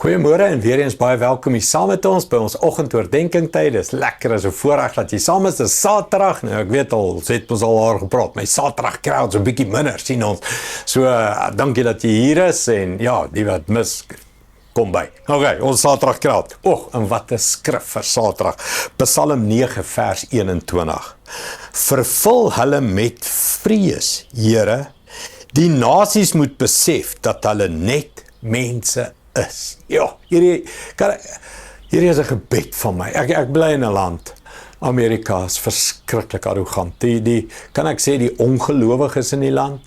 Goeiemôre en weer eens baie welkom hier saam met ons by ons oggendoordenkingtyd. Dis lekker as 'n voorreg dat jy saam is. Dis Saterdag. Nou ek weet al, ons het al gepraat. My Saterdag crowds 'n bietjie minder, sien ons. So dankie dat jy hier is en ja, die wat mis kom by. Okay, ons Saterdag crowd. En wat 'n skrif vir Saterdag. Psalm 9 vers 21. Vervul hulle met vrees, Here. Die nasies moet besef dat hulle net mense is. Ja, hierdie is 'n gebed van my. Ek bly in 'n land. Amerika is verskriklik arrogant. Kan ek sê die ongelowiges in die land,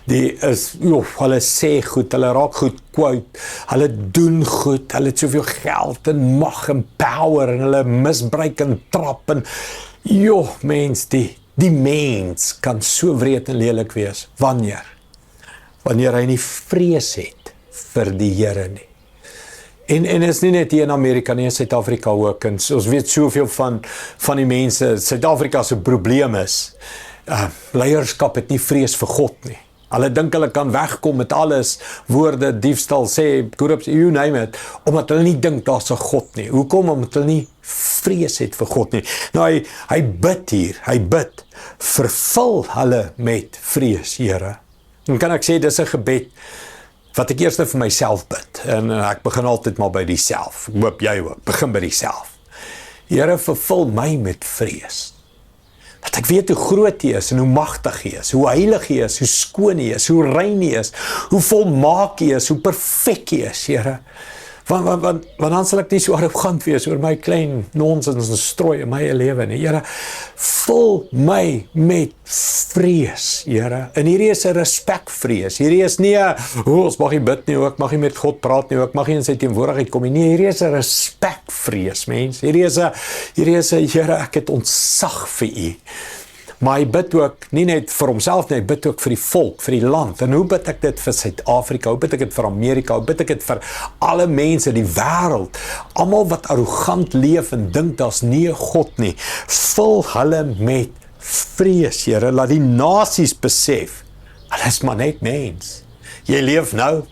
hulle sê goed, hulle raak goed quote, hulle doen goed, hulle het soveel geld en mag en power en hulle misbruik en trap en mens, die mens kan so wreed en lelik wees. Wanneer hy nie vrees het vir die Here nie. En is nie net hier in Amerika nie, in Suid-Afrika ook, en ons weet soveel van die mense, Suid-Afrika se probleem is, leierskap het nie vrees vir God nie. Hulle dink hulle kan wegkom met alles, woorde, diefstal, sê, korrupsie, you name it, omdat hulle nie dink daar's 'n God nie. Hoekom? Omdat hulle nie vrees het vir God nie. Nou, hy bid hier, vervul hulle met vrees, Here. En kan ek sê, dis 'n gebed, wat ek eers vir myself bid, en ek begin altyd maar by die self, ek hoop jy ook, begin by die self. Here, vervul my met vrees, dat ek weet hoe groot hy is, en hoe magtig hy is, hoe heilig hy is, hoe skoon hy is, hoe rein hy is, hoe volmaak hy is, hoe perfek hy is, Here, want dan sal ek nie so arrogant wees oor my klein nonsens en strooi in my lewe nie. Here, vul my met vrees, Here. En hierdie is 'n respekvrees. Hierdie is nie 'n ons mag nie bid nie, ek mag nie met God praat nie, ek mag nie in sy teenwoordigheid kom nie. Nee, hierdie is 'n respekvrees, mens. Hierdie is 'n Here, ek het ontzag vir U. Maar hy bid ook, nie net vir homself nie, hy bid ook vir die volk, vir die land. En hoe bid ek dit vir Suid-Afrika? Hoe bid ek dit vir Amerika? Hoe bid ek dit vir alle mense, die wêreld? Almal wat arrogant leef en dink daar's nie 'n God nie. Vul hulle met vrees, Here. Laat die nasies besef, hulle is maar net mens. Jy leef nou,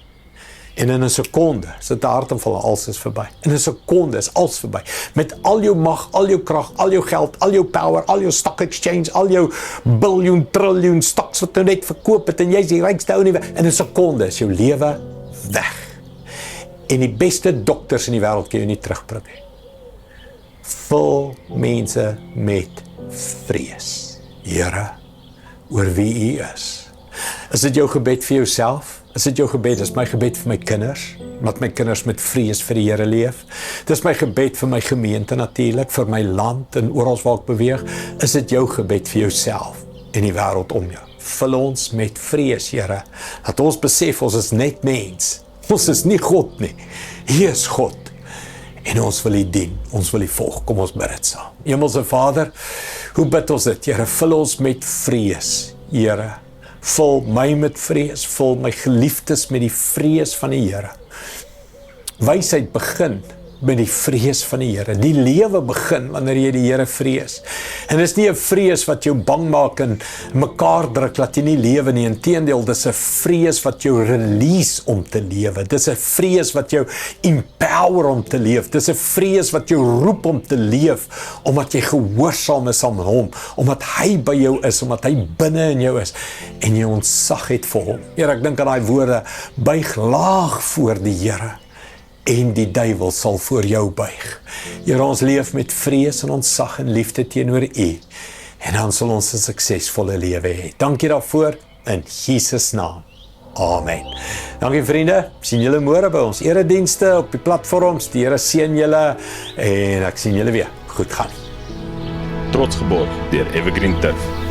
en in 'n sekonde sit 'n hartaanval en alles is verby. In 'n sekonde is alles verby. Met al jou mag, al jou krag, al jou geld, al jou power, al jou stock exchange, al jou biljoen, triljoen stocks wat jy net verkoop het en jy is die rykste ou nie. In 'n sekonde is jou lewe weg. En die beste dokters in die wêreld kan jou nie terugbring nie. Vul mense met vrees, Here, oor wie U is. Is dit jou gebed vir jouself? Is dit jou gebed? Dis my gebed vir my kinders, dat my kinders met vrees vir die Here leef. Dis my gebed vir my gemeente natuurlik, vir my land en oral waar ek beweeg. Is dit jou gebed vir jouself en die wêreld om jou? Vul ons met vrees, Here, dat ons besef ons is net mens. Ons is nie God nie. Hy is God. En ons wil U dien, ons wil U volg. Kom ons bid dit saam. Hemelse Vader, hoe bid ons dit? Here, vul ons met vrees, Here. Vul my met vrees, vul my geliefdes met die vrees van die Here. Wysheid begin met die vrees van die Here. Die lewe begin wanneer jy die Here vrees. En dis nie 'n vrees wat jou bang maak en mekaar druk dat jy nie lewe nie. Inteendeel, dis 'n vrees wat jou release om te lewe. Dis 'n vrees wat jou empower om te leef. Dis 'n vrees wat jou roep om te leef, omdat jy gehoorsaam is aan hom, omdat hy by jou is, omdat hy binne in jou is en jy ontzag het vir hom. Here, ek dink aan daai woorde, buig laag voor die Here en die duiwel sal voor jou buig. Here, ons leef met vrees en ontzag en liefde teenoor U, en dan sal ons 'n suksesvolle lewe hê. Dankie daarvoor, in Jesus naam. Amen. Dankie vriende, sien julle môre by ons eredienste op die platforms. Die Here seën julle en ek sien julle weer. Goed gaan. Trots geborg deur Evergreen Turf.